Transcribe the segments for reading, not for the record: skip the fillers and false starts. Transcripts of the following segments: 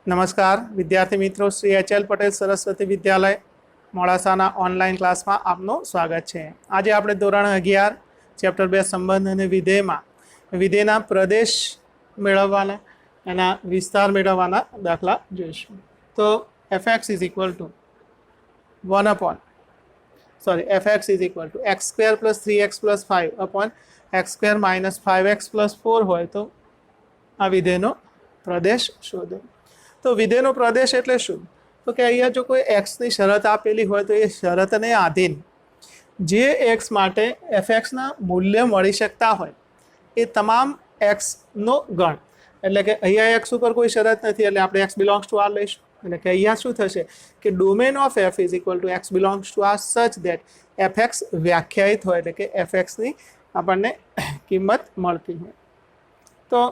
नमस्कार विद्यार्थी मित्रों, श्री एच.एल. पटेल सरस्वती विद्यालय मोड़ासाना ऑनलाइन क्लास में आपનું સ્વાગત છે। આજે આપણે ધોરણ 11 ચેપ્ટર 2 સંબંધ અને વિધેયમાં વિધેયના પ્રદેશ મેળવવાના એના વિસ્તાર મેળવવાના દાખલા જોઈશું। તો fx is equal to 1 upon fx is equal to x square plus 3x plus 5 upon x square minus 5x plus 4 હોય તો આ વિધેયનો પ્રદેશ શોધો। तो विधेयનો प्रदेश એટલે શું? તો કે અહીંયા જો કોઈ x ની શરત આપેલી હોય તો એ શરતને આધીન જે x માટે fx ના મૂલ્ય મળી શકતા હોય એ તમામ x નો ગણ, એટલે કે અહીંયા x ઉપર કોઈ શરત નથી એટલે આપણે x belongs to r લઈશું। એટલે કે અહીંયા શું થશે કે domain of f is equal to x belongs to r such that fx વ્યાખ્યાયિત હોય, એટલે કે fx ની આપણને કિંમત મળતી હોય। તો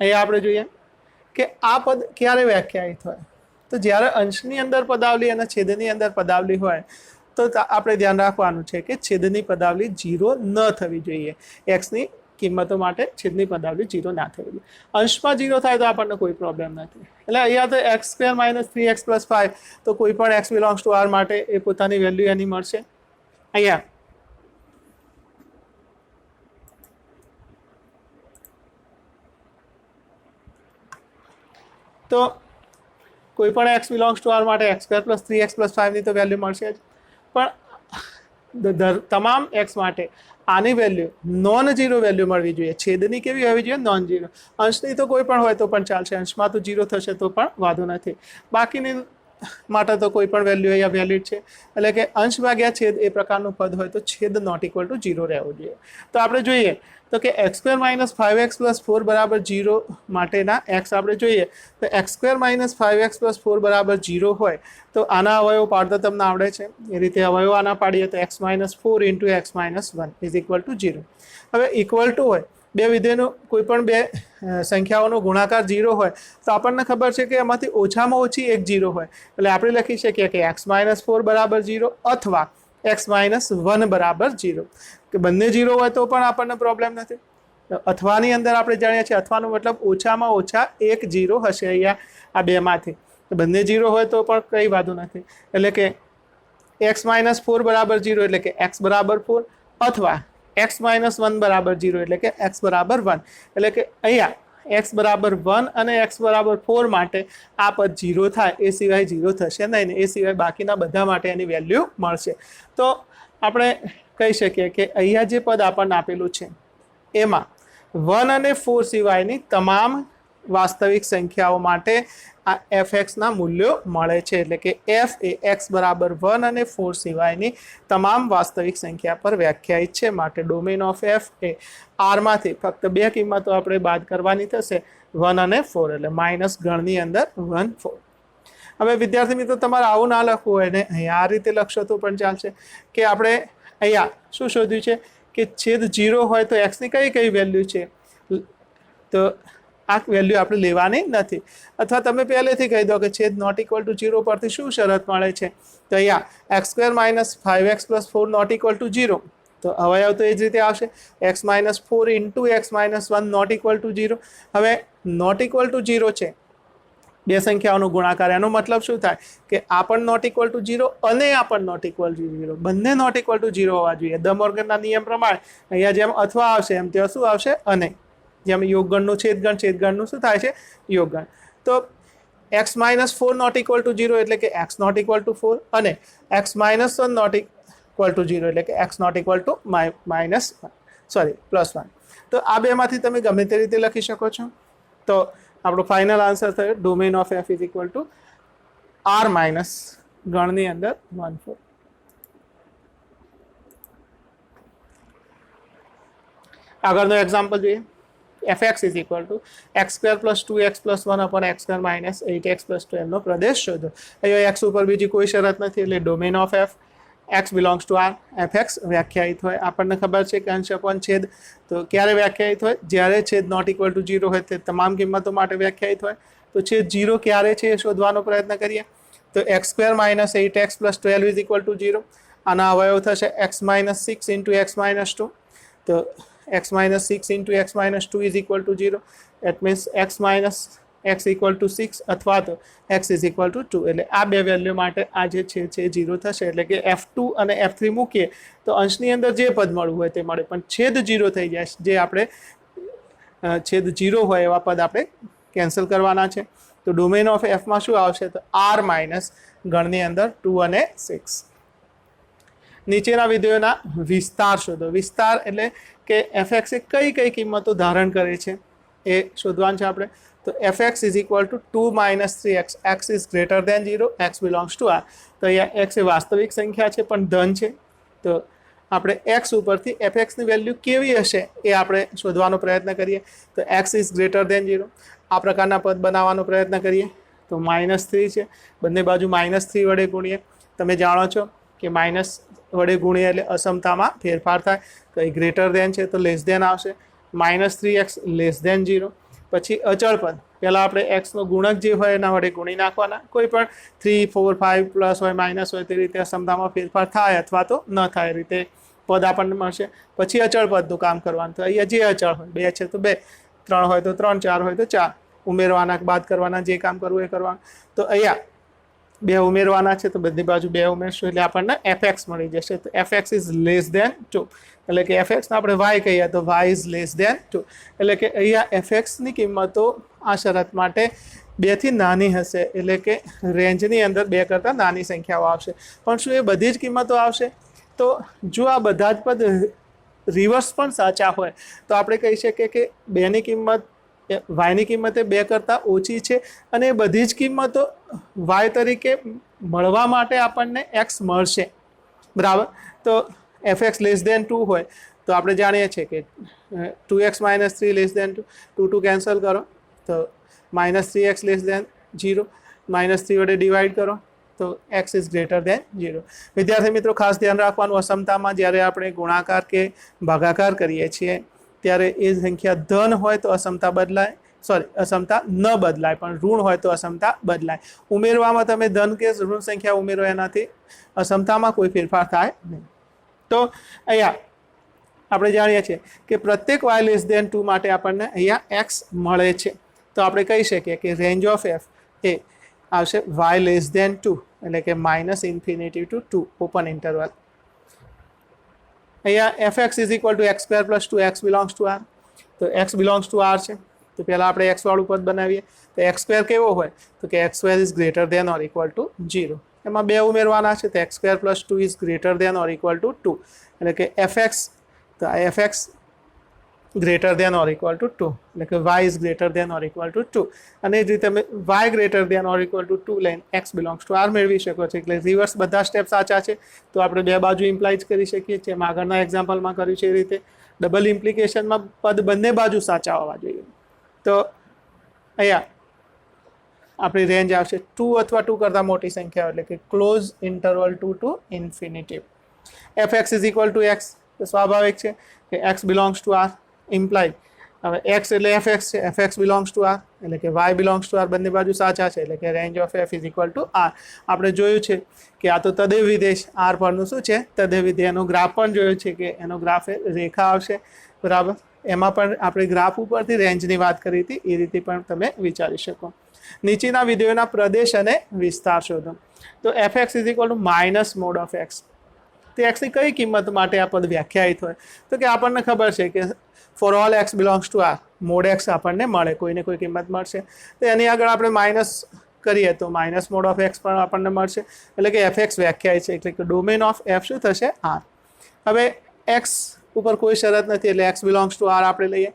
અહીંયા આપણે જોઈએ કે આ પદ ક્યારે વ્યાખ્યાયિત હોય તો જ્યારે અંશની અંદર પદાવલી અને છેદની અંદર પદાવલી હોય તો આપણે ધ્યાન રાખવાનું છે કે છેદની પદાવલી 0 ન થવી જોઈએ। x ની કિંમતો માટે છેદની પદાવલી 0 ના થવી જોઈએ। અંશમાં 0 થાય તો આપણને કોઈ પ્રોબ્લેમ નથી। એટલે અહીંયા તો x² - 3x + 5 તો કોઈ પણ x belongs to r માટે એ પોતાની વેલ્યુ એની મળશે। અહીંયા तो कोईपण x बिलोंग्स टू r माटे x² + 3x + 5 ની તો વેલ્યુ મળશે જ, પણ તમામ x માટે આની વેલ્યુ નોન ઝીરો વેલ્યુ મળવી જોઈએ। છેદની કેવી હોવી જોઈએ? Non zero. અંશની તો કોઈ પણ હોય તો પણ ચાલશે, અંશમાં તો 0 થશે તો પણ વાંધો નથી। બાકીની માટે તો કોઈ પણ વેલ્યુ અહીંયા વેલિડ છે, એટલે કે અંશ ભાગ્યા છેદ એ પ્રકારનું પદ હોય તો છેદ નોટ ઇક્વલ ટુ 0 રહેવું જોઈએ। તો આપણે જોઈએ તો કે x² - 5x + 4 = 0 માટેના x આપણે જોઈએ તો x² - 5x + 4 = 0 હોય તો આના અવયવ પાડતા તમને આવડે છે એ રીતે અવયવ આના પાડીએ તો x - 4 × x - 1 = 0। હવે ઇક્વલ ટુ હોય બે વિધેયનો કોઈ પણ બે સંખ્યાઓનો ગુણાકાર 0 હોય તો આપણને ખબર છે કે એમાંથી ઓછામાં ઓછી એક 0 હોય, એટલે આપણે લખી શકીએ કે x - 4 = 0 અથવા x - 1 = 0 કે બંને 0 હોય તો પણ આપણને પ્રોબ્લેમ નથી। અથવાની અંદર આપણે જાણીએ છીએ અથવાનો મતલબ ઓછામાં ઓછા એક 0 હશે અહીંયા આ બેમાંથી, તો બંને 0 હોય તો પણ કંઈ વાંધો નથી। એટલે કે x - 4 = 0 એટલે કે x = 4 અથવા x - 1 = 0 એટલે કે x = 1, એટલે કે અહીંયા x = 1 અને x = 4 માટે આ પદ 0 થાય એ સિવાય 0 થશે નહીં, એ સિવાય બાકીના બધા માટે એની વેલ્યુ મળશે। તો આપણે કહી શકીએ કે અહીંયા જે પદ આપણને આપેલું છે એમાં 1 અને 4 સિવાયની તમામ વાસ્તવિક સંખ્યાઓ માટે આ fx ના મૂલ્યો મળે છે, એટલે કે f એ x = 1 અને 4 સિવાયની તમામ વાસ્તવિક સંખ્યા પર વ્યાખ્યાયિત છે। માટે domain of f A r માંથી ફક્ત બે કિંમતો આપણે બાદ કરવાની થશે 1 અને 4, એટલે માઇનસ ગણની અંદર 1 4। હવે વિદ્યાર્થી મિત્રો તમારે આવું ના લખવું હોય ને અહીંયા આ રીતે લખશો તો પણ ચાલશે કે આપણે અહીંયા શું શોધ્યું છે કે છેદ 0 હોય તો x ની કઈ કઈ વેલ્યુ છે, તો આ વેલ્યુ આપણે લેવાની નથી। અથવા તમે પહેલેથી કહી દો કે છેદ નોટ ઇક્વલ ટુ 0 પરથી શું શરત મળે છે તો અહીંયા x² - 5x + 4 not equal to 0, તો અવયવ તો એ જ રીતે આવશે x - 4 × x - 1 not equal to 0। હવે નોટ ઇક્વલ ટુ 0 છે બે સંખ્યાઓનો ગુણાકાર, એનો મતલબ શું થાય કે આ પણ નોટ ઇક્વલ ટુ 0 અને આ પણ નોટ ઇક્વલ ટુ 0, બંને નોટ ઇક્વલ ટુ 0 હોવા જોઈએ। દ મોર્ગનના નિયમ પ્રમાણે અહીંયા જેમ અથવા આવશે એમ ત્યાં શું આવશે અને, જેમ યોગગણનું છેદગણ, છેદગણનું શું થાય છે યોગગણ। તો x - 4 નોટ ઇક્વલ ટુ 0 એટલે કે x નોટ ઇક્વલ ટુ 4 અને x - 1 નોટ ઇક્વલ ટુ 0 એટલે કે x નોટ ઇક્વલ ટુ +1। તો આ બેમાંથી તમે ગમે તે રીતે લખી શકો છો। તો આપણો ફાઇનલ આન્સર થયો domain of f is equal to r minus ગણની અંદર 1 4। આગળનો એક્ઝામ્પલ જોઈએ fx is equal to x² + 2x + 1 upon x² - 8x + 12 નો પ્રદેશ શોધો। અહીંયા x ઉપર બીજી કોઈ શરત નથી એટલે domain of f x belongs to r, fx વ્યાખ્યાયિત હોય। આપણને ખબર છે કે અંશ અપોન છેદ તો ક્યારે વ્યાખ્યાયિત હોય? જ્યારે છેદ નોટ ઇક્વલ ટુ 0 હોય તે તમામ કિંમતો માટે વ્યાખ્યાયિત હોય। તો છેદ 0 ક્યારે છે એ શોધવાનો પ્રયત્ન કરીએ તો x² - 8x + 12 = 0। આના અવયવ થશે x - 6 × x - 2, તો x - 6 × x - 2 = 0. That means x - x equal to 6 અથવા તો x ઇઝ ઇક્વલ ટુ 2. એટલે આ બે વેલ્યુ માટે આ જે છે 0 થશે. એટલે કે f2 અને f3 મૂકીએ તો અંશની અંદર જે પદ મળવું હોય તે મળે, પણ છેદ 0 થઈ જાય. જે આપણે છેદ 0 હોય એવા પદ આપણે કેન્સલ કરવાના છે. તો ડોમેન ઓફ એફમાં શું આવશે? તો r માઇનસ ગણની અંદર 2 અને 6. નીચેના વિધેયોના વિસ્તાર શોધો. વિસ્તાર એટલે કે fx એ કઈ કઈ કિંમતો ધારણ કરે છે એ શોધવાનું છે આપણે. તો fx is equal two 2 minus 3x, x is greater then 0, x belongs to r. તો અહીંયા x એ વાસ્તવિક સંખ્યા છે પણ ધન છે. તો આપણે x ઉપરથી fx ની વેલ્યુ કેવી હશે એ આપણે શોધવાનો પ્રયત્ન કરીએ. તો x ઇઝ ગ્રેટર દેન 0. આ પ્રકારના પદ બનાવવાનો પ્રયત્ન કરીએ. તો -3 છે, બંને બાજુ -3 વડે ગુણીએ. તમે જાણો છો કે માઇનસ વડે ગુણીએ એટલે અસમતામાં ફેરફાર થાય. તો એ ગ્રેટર દેન છે તો લેસ દેન આવશે. -3x less than 0. પછી અચળ પદ, પહેલાં આપણે એક્સનો ગુણક જે હોય એના વડે ગુણી નાખવાના. કોઈ પણ 3, 4, 5 પ્લસ હોય માઇનસ હોય તે રીતે અસમતામાં ફેરફાર થાય અથવા તો ન થાય રીતે પદ આપણને મળશે. પછી અચળ પદનું કામ કરવાનું. તો અહીંયા જે અચળ હોય 2 છે તો 2, 3 હોય તો 3, 4 હોય તો 4 ઉમેરવાના, બાદ કરવાના, જે કામ કરવું એ કરવાનું. તો અહીંયા 2 ઉમેરવાના છે તો બધી બાજુ 2 ઉમેરશું એટલે આપણને fx મળી જશે. તો fx ઇઝ લેસ દેન 2. એટલે કે fx ને આપણે y કહીએ તો y ઇઝ લેસ દેન 2. એટલે કે અહીંયા fx ની કિંમતો આ શરત માટે 2 થી નાની હશે. એટલે કે રેન્જની અંદર 2 કરતાં નાની સંખ્યાઓ આવશે. પણ શું એ બધી જ કિંમતો આવશે? તો જો આ બધા જ પદ રિવર્સ પણ સાચા હોય તો આપણે કહી શકીએ કે 2 ની કિંમત y ની કિંમત એ 2 કરતાં ઓછી છે અને એ બધી જ કિંમતો y તરીકે મળવા માટે આપણને x મળશે. બરાબર. તો fx લેસ દેન 2 હોય તો આપણે જાણીએ છીએ કે 2x માઇનસ 3 લેસ દેન 2, 2 કેન્સલ કરો તો -3x લેસ દેન 0, -3 વડે ડિવાઈડ કરો તો x ઇઝ ગ્રેટર દેન 0. વિદ્યાર્થી મિત્રો ખાસ ધ્યાન રાખવાનું, અસમતામાં જ્યારે આપણે ગુણાકાર કે ભાગાકાર કરીએ છીએ ત્યારે એ સંખ્યા ધન હોય તો અસમતા બદલાય, અસમતા ન બદલાય, પણ ઋણ હોય તો અસમતા બદલાય. ઉમેરવામાં તમે ધન કે ઋણ સંખ્યા ઉમેરો એનાથી અસમતામાં કોઈ ફેરફાર થાય નહીં. તો અહીંયા આપણે જાણીએ છીએ કે પ્રત્યેક y લેસ દેન 2 માટે આપણને અહીંયા x મળે છે. તો આપણે કહી શકીએ કે રેન્જ ઓફ f એ આવશે y લેસ દેન 2, એટલે કે -∞ to 2 ઓપન ઇન્ટરવલ. અહીંયા fx is equal to x square plus 2x belongs to r. તો x બિલોંગ્સ ટુ r છે તો પહેલાં આપણે x વાળું પદ બનાવીએ. તો x સ્ક્વેર કેવો હોય? તો કે x square is greater than or equal to 0. એમાં 2 ઉમેરવાના છે તો x square plus 2 is greater than or equal two 2. એટલે કે fx, તો આ fx greater than or equal two 2, એટલે કે y is greater than or equal two 2. અને એ જ રીતે તમે y greater than or equal two 2 લઈને x બિલોંગ્સ ટુ r મેળવી શકો છો. એટલે રિવર્સ બધા સ્ટેપ સાચા છે. તો આપણે 2 બાજુ ઇમ્પ્લાય કરી શકીએ છીએ. એમ આગળના એક્ઝામ્પલમાં કર્યું છે એ રીતે. ડબલ ઇમ્પ્લિકેશનમાં પદ બંને બાજુ સાચા હોવા જોઈએ. તો અહીંયા આપણી રેન્જ આવશે 2 અથવા 2 કરતાં મોટી સંખ્યા, એટલે કે close interval 2 to infinity. fx is equal to x, તો સ્વાભાવિક છે કે x belongs to r imply. હવે x એટલે fx છે, fx બિલોંગ્સ ટુ r, એટલે કે y બિલોંગ્સ ટુ r, બંને બાજુ સાચા છે. એટલે કે range of f is equal to r. આપણે જોયું છે કે આ તો તદેવ વિધેય r પરનું શું છે? તદેવ વિધેય. એનો ગ્રાફ પણ જોયો છે કે એનો ગ્રાફ રેખા આવશે. બરાબર. એમાં પણ આપણે ગ્રાફ ઉપરથી રેન્જની વાત કરી હતી, એ રીતે પણ તમે વિચારી શકો. નીચેના વિધેયોના પ્રદેશ અને વિસ્તાર શોધો. તો fx is equal two minus mode of x. તે x ની કઈ કિંમત માટે આ પદ વ્યાખ્યાયિત હોય? તો કે આપણને ખબર છે કે for all x belongs to r mode x આપણને મળે, કોઈને કોઈ કિંમત મળશે. તો એની આગળ આપણે માઇનસ કરીએ તો માઇનસ મોડ ઓફ x પણ આપણને મળશે. એટલે કે fx વ્યાખ્યાયિત છે, એટલે કે ડોમેન ઓફ f શું થશે? r. હવે x ઉપર કોઈ શરત નથી એટલે x બિલોંગ્સ ટુ r આપણે લઈએ.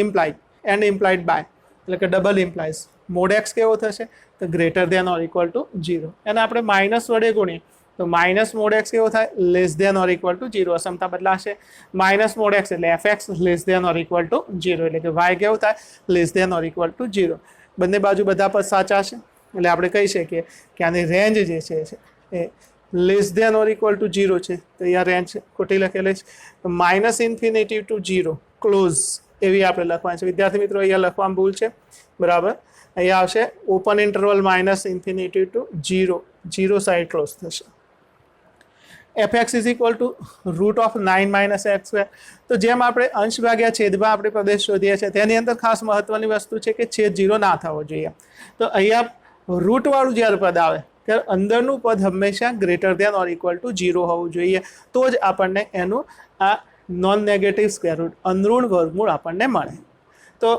ઇમ્પ્લાઇડ એન્ડ ઇમ્પ્લાઇડ બાય, એટલે કે ડબલ ઇમ્પ્લાઇઝ. મોડ x કેવો થશે? તો greater than or equal to 0. એને આપણે માઇનસ વડે ગુણીએ તો માઇનસ મોડ x કેવો થાય? Less than or equal to 0. અસમતા બદલાશે. માઇનસ મોડ x એટલે fx less than or equal to 0, એટલે કે y કેવું થાય? Less than or equal to 0. બંને બાજુ બધા પદ સાચા છે એટલે આપણે કહી શકીએ કે આની રેન્જ જે છે એ less than or equal to 0 છે. તો અહીંયા રેન્જ ખોટી લખેલી છે. -∞ ટુ 0 ક્લોઝ એવી આપણે લખવાની છે. વિદ્યાર્થી મિત્રો અહીંયા લખવામાં ભૂલ છે. બરાબર. અહીંયા આવશે open interval -∞ to 0, 0 side close થશે. F x is equal to root of 9 minus x square. તો જેમ આપણે અંશ ભાગ્યા છેદમાં આપણે પ્રદેશ શોધીએ છીએ તેની અંદર ખાસ મહત્વની વસ્તુ છે કે છેદ 0 ના થવો જોઈએ. તો અહીંયા રૂટવાળું જ્યારે પદ આવે ત્યારે અંદરનું પદ હંમેશા greater than or equal to 0 હોવું જોઈએ, તો જ આપણને એનું આ નોન નેગેટિવ સ્ક્વેર રૂટ અનઋણ વર્ગમૂળ આપણને મળે. તો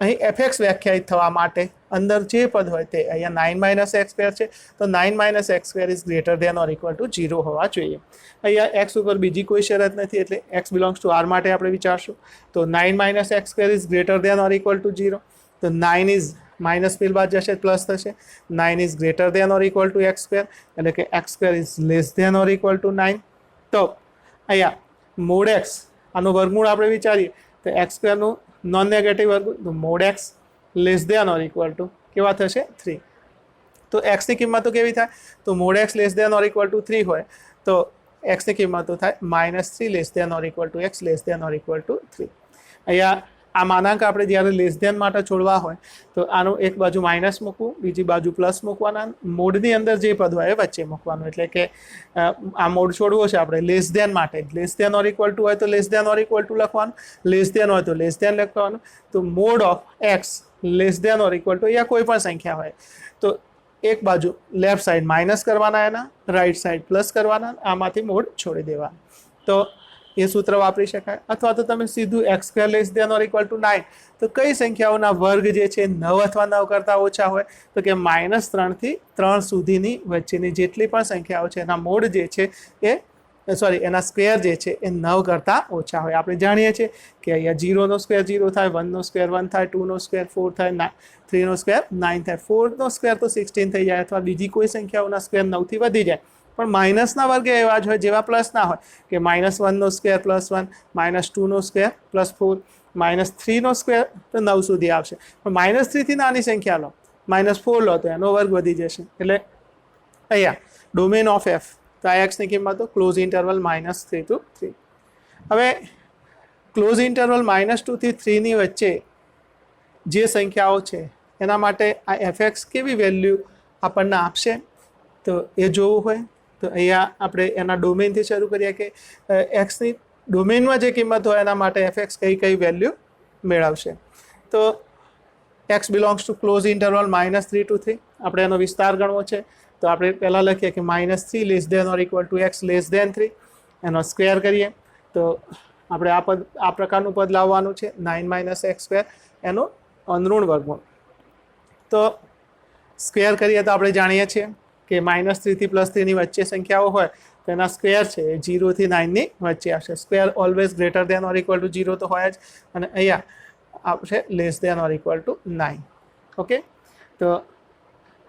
અહીં એફ એક્સ વ્યાખ્યાયિત થવા માટે અંદર જે પદ હોય તે અહીંયા 9 માઇનસ એક્સ સ્ક્વેર છે, તો 9 minus x square is greater than or equal to 0 હોવા જોઈએ. અહીંયા એક્સ ઉપર બીજી કોઈ શરત નથી એટલે એક્સ બિલોંગ્સ ટુ આર માટે આપણે વિચારશું. તો 9 minus x square is greater than or equal to 0. તો 9 ઇઝ માઇનસ પેલ બાદ જશે પ્લસ થશે. 9 is greater than or equal to x square, એટલે કે x square is less than or equal to 9. તો અહીંયા મોડ એક્સ આનું વર્ગમૂળ આપણે વિચારીએ તો એક્સ સ્ક્વેરનું નોન નેગેટિવ વર્ગમૂળ, તો mod x less than or equal to કેવા થશે 3. તો એક્સની કિંમતો કેવી થાય? તો mod x less than or equal to 3 હોય તો એક્સની કિંમતો થાય -3 less than or equal to x less than or equal to 3. અહીંયા આ માનાંક આપણે જ્યારે લેસ દેન માટે છોડવા હોય તો આનું એક બાજુ માઇનસ મૂકવું, બીજી બાજુ પ્લસ મૂકવાના, મોડની અંદર જે પદ હોય એ વચ્ચે મૂકવાનું. એટલે કે આ મોડ છોડવો છે આપણે લેસ દેન માટે, less than or equal to હોય તો less than or equal to લખવાનું, લેસ દેન હોય તો લેસ દેન લખવાનું. તો mod of x less than or equal to અહીંયા કોઈ પણ સંખ્યા હોય તો એક બાજુ લેફ્ટ સાઈડ માઇનસ કરવાના, એના રાઈટ સાઈડ પ્લસ કરવાના, આમાંથી મોડ છોડી દેવાના. તો એ સૂત્ર વાપરી શકાય. અથવા તો તમે સીધું x square less than or equal to 9, તો કઈ સંખ્યાઓના વર્ગ જે છે 9 અથવા 9 કરતાં ઓછા હોય? તો કે -3 થી 3 સુધીની વચ્ચેની જેટલી પણ સંખ્યાઓ છે એના મોડ જે છે એના સ્ક્વેર જે છે એ 9 કરતાં ઓછા હોય. આપણે જાણીએ છીએ કે અહીંયા 0નો સ્ક્વેર 0 થાય, 1નો સ્ક્વેર 1 થાય, 2નો સ્ક્વેર 4 થાય, 3નો સ્ક્વેર 9 થાય, 4નો સ્ક્વેર તો 16 થઈ જાય, અથવા બીજી કોઈ સંખ્યાઓના સ્ક્વેર 9થી વધી જાય. પણ માઇનસના વર્ગ એવા જ હોય જેવા પ્લસના હોય કે -1નો સ્ક્વેર +1, -2નો સ્ક્વેર +4, -3નો સ્ક્વેર તો 9 સુધી આવશે. પણ -3 થી નાની સંખ્યા લો, -4 લો તો એનો વર્ગ વધી જશે. એટલે અહીંયા ડોમેન ઓફ એફ, તો આ એક્સની કિંમતો ક્લોઝ ઇન્ટરવલ -3 to 3. હવે ક્લોઝ ઇન્ટરવલ -2 થી 3 ની વચ્ચે જે સંખ્યાઓ છે એના માટે આ એફ એક્સ કેવી વેલ્યુ આપણને આપશે તો એ જોવું હોય તો અહીંયા આપણે એના ડોમેનથી શરૂ કરીએ કે એક્સની ડોમેનમાં જે કિંમત હોય એના માટે એફ એક્સ કઈ વેલ્યુ મેળવશે. તો x belongs to close interval -3 to 3. આપણે એનો વિસ્તાર ગણવો છે તો આપણે પહેલાં લખીએ કે -3 less than or equal to x less than 3, એનો સ્ક્વેર કરીએ તો આપણે આ પ્રકારનું પદ લાવવાનું છે 9 માઇનસ એક્સ સ્ક્વેર, એનું અનઋણ વર્ગમૂળ. તો સ્ક્વેર કરીએ તો આપણે જાણીએ છીએ કે -3 થી +3 ની વચ્ચે સંખ્યાઓ હોય તો એના સ્ક્વેર છે એ 0 થી 9 ની વચ્ચે આવશે. Square always greater than or equal to 0 તો હોય જ, અને અહીંયા આવશે less than or equal to 9. Okay, તો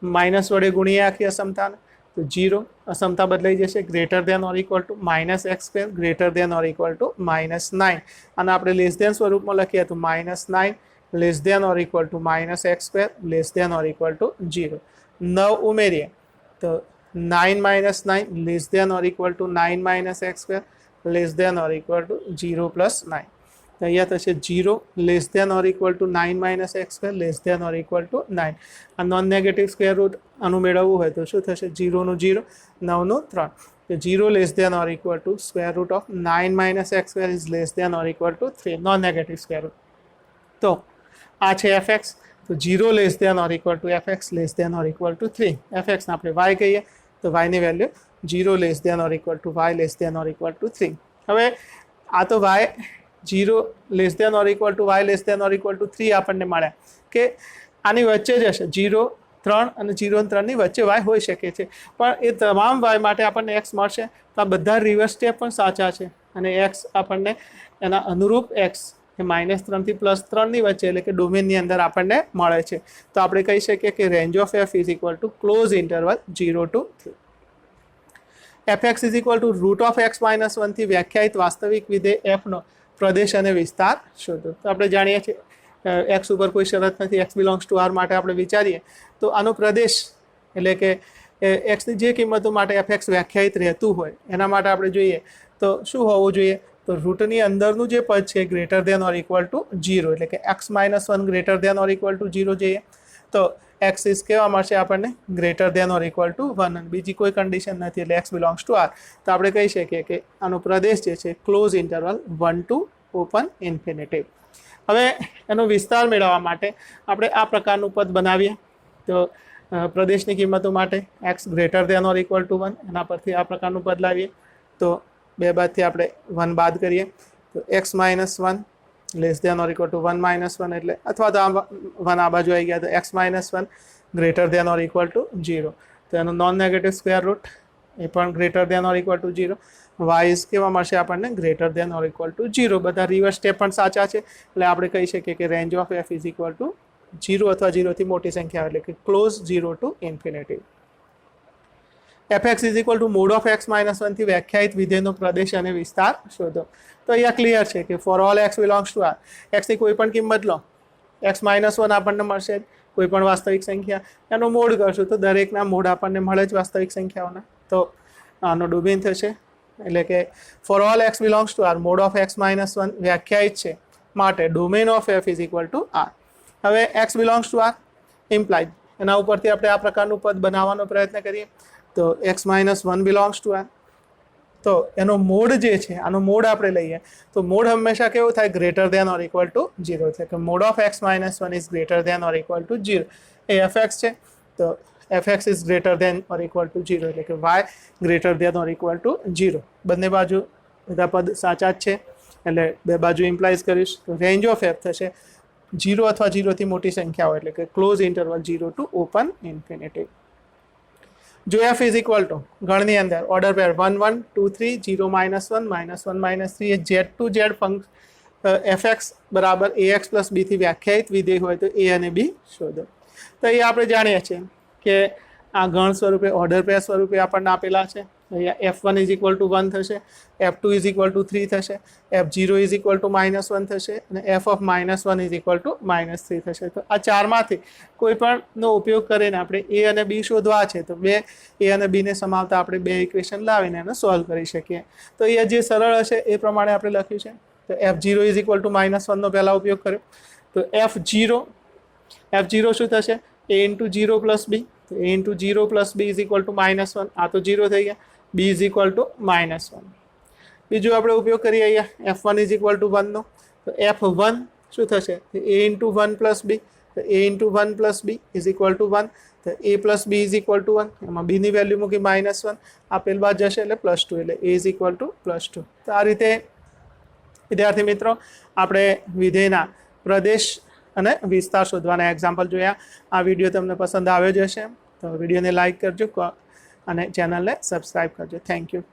માઇનસ વડે ગુણીએ આખી અસમતાને તો 0, અસમતા બદલાઈ જશે, greater than or equal to -x square greater than or equal to -9. અને આપણે લેસ દેન સ્વરૂપમાં લખીએ તો -9 less than or equal to -x square less than or equal to 0. 9 ઉમેરીએ તો 9 - 9 less than or equal to 9 minus x square less than or equal to 0 + 9. તો અહીંયા થશે 0 less than or equal to 9 minus x square less than or equal to 9. આ non negative square route આનું મેળવવું હોય તો શું થશે? 0નું 0, 9નું 3. તો 0 less than or equal to square root of 9 minus x square is less than or equal to 3, non negative square root. તો આ છે એફ એક્સ. તો 0 less than or equal to f x less than or equal to 3. F એક્સને આપણે y કહીએ તો વાયની value 0 less than or equal to y less than or equal to 3. હવે આ તો y 0 less than or equal to y less than or equal to 3 આપણને મળ્યા કે આની વચ્ચે જ હશે. 0, 3 અને 0 અને 3 ની વચ્ચે વાય હોઈ શકે છે, પણ એ તમામ વાય માટે આપણને એક્સ મળશે. તો આ બધા રિવર્સ સ્ટેપ પણ સાચા છે અને એક્સ આપણને એના અનુરૂપ એક્સ એ -3 થી +3 ની વચ્ચે એટલે કે ડોમેનની અંદર આપણને મળે છે. તો આપણે કહી શકીએ કે range of f is equal to close interval 0 to 3. F x is equal to root of x - 1 થી વ્યાખ્યાયિત વાસ્તવિક વિધેય એફનો પ્રદેશ અને વિસ્તાર શોધો. તો આપણે જાણીએ છીએ એક્સ ઉપર કોઈ શરત નથી, એક્સ બિલોંગ્સ ટુ આર માટે આપણે વિચારીએ તો આનો પ્રદેશ એટલે કે એક્સની જે કિંમતો માટે એફ એક્સ વ્યાખ્યાયિત રહેતું હોય એના માટે આપણે જોઈએ તો શું હોવું જોઈએ? તો રૂટની અંદરનું જે પદ છે greater than or equal to 0, એટલે કે x - 1 greater than or equal to 0 જોઈએ. તો એક્સ ઇઝ કેવા મળશે આપણને greater than or equal to 1 અને બીજી કોઈ કન્ડિશન નથી એટલે એક્સ બિલોંગ્સ ટુ આર. તો આપણે કહી શકીએ કે આનો પ્રદેશ જે છે close interval 1 to open infinity. હવે એનો વિસ્તાર મેળવવા માટે આપણે આ પ્રકારનું પદ બનાવીએ. તો પ્રદેશની કિંમતો માટે x greater than or equal to 1 એના પરથી આ પ્રકારનું પદ લાવીએ. તો બે બાદથી આપણે 1 બાદ કરીએ તો x minus 1 less than or equal to 1 minus 1 એટલે અથવા તો 1 આ બાજુ આવી ગયા તો x minus 1 greater than or equal to 0. તો એનો નોન નેગેટિવ સ્ક્વેર રૂટ એ પણ greater than or equal to 0. Y is કેવા મળશે આપણને greater than or equal to 0. બધા રિવર્સ સ્ટેપ પણ સાચા છે એટલે આપણે કહી શકીએ કે range of f is equal to 0 અથવા 0 થી મોટી સંખ્યા એટલે કે close 0 to infinity. fx is equal to mod of x minus 1 થી વ્યાખ્યાયિત વિધેયનો પ્રદેશ અને વિસ્તાર શોધો. તો અહીંયા ક્લિયર છે કે for all x belongs to R એક્સની કોઈ પણ કિંમત લો એક્સ માઇનસ 1 આપણને મળશે કોઈ પણ વાસ્તવિક સંખ્યા એનો મોડ કરશું તો દરેકના મોડ આપણને મળે જ વાસ્તવિક સંખ્યાઓના. તો આનો ડોમેન થશે એટલે કે for all x belongs to R mod of x minus 1 વ્યાખ્યાયિત છે માટે domain of f is equal to R. હવે x belongs to R implied એના ઉપરથી આપણે આ પ્રકારનું પદ બનાવવાનો પ્રયત્ન કરીએ. તો x minus 1 belongs to R તો એનો મોડ જે છે આનો મોડ આપણે લઈએ તો મોડ હંમેશા કેવું થાય greater than or equal to 0 છે કે mode of x minus 1 is greater than or equal to 0 A FX છે. તો fx is greater than or equal to 0 એટલે કે y greater than or equal to 0. બંને બાજુ બધા પદ સાચા જ છે એટલે બે બાજુ ઇમ્પ્લાઇઝ કરીશ તો રેન્જ ઓફ એફ થશે 0 અથવા 0 થી મોટી સંખ્યાઓ એટલે કે close interval 0 to open infinity. જો એફ ઇઝ ઇક્વલ ટુ ગણની અંદર order pair 1 1 2 3 0 minus 1 minus 1 minus 3 એ ઝેડ ટુ ઝેડ એફએક્સ બરાબર એક્સ પ્લસ બી થી વ્યાખ્યાયિત વિધેય હોય તો એ અને બી શોધો. તો એ આપણે જાણીએ છીએ કે આ ગણ સ્વરૂપે ઓર્ડર પેર સ્વરૂપે આપણને આપેલા છે. અહીંયા f1 ઇઝ ઇક્વલ ટુ 1 થશે, f2 ઇઝ ઇક્વલ ટુ 3 થશે, f0 ઇઝ ઇક્વલ ટુ -1 થશે અને f of -1 is equal to -3 થશે. તો આ ચારમાંથી કોઈ પણનો ઉપયોગ કરીને આપણે એ અને બી શોધવા છે તો બે એ અને બીને સમાવતા આપણે બે ઇક્વેશન લાવીને એને સોલ્વ કરી શકીએ. તો એ જે સરળ હશે એ પ્રમાણે આપણે લખ્યું છે. તો f0 ઇઝ ઇક્વલ ટુ -1 નો પહેલાં ઉપયોગ કર્યો તો f0 શું થશે a ઇન્ટુ 0 પ્લસ બી. તો a into 0 plus B is equal to -1 આ તો 0 થઈ ગયા b ઇઝ ઇક્વલ ટુ -1. બીજું આપણે ઉપયોગ કરીએ અહીંયા f1 ઇઝ ઇક્વલ ટુ 1 નો તો f1 શું થશે a ઇન્ટુ 1 પ્લસ બી. તો a into 1 plus B is equal to 1. તો a plus B is equal to 1 એમાં b ની વેલ્યુ મૂકી -1 આપેલ બાદ જશે એટલે +2 એટલે a ઇઝ ઇક્વલ ટુ +2. તો આ રીતે વિદ્યાર્થી મિત્રો આપણે વિધેયના પ્રદેશ અને વિસ્તાર શોધવાના એક્ઝામ્પલ જોયા. આ વિડીયો તમને પસંદ આવ્યો જ હશે તો વિડીયોને લાઇક કરજો અને ચેનલને સબસ્ક્રાઈબ કરજો. Thank you.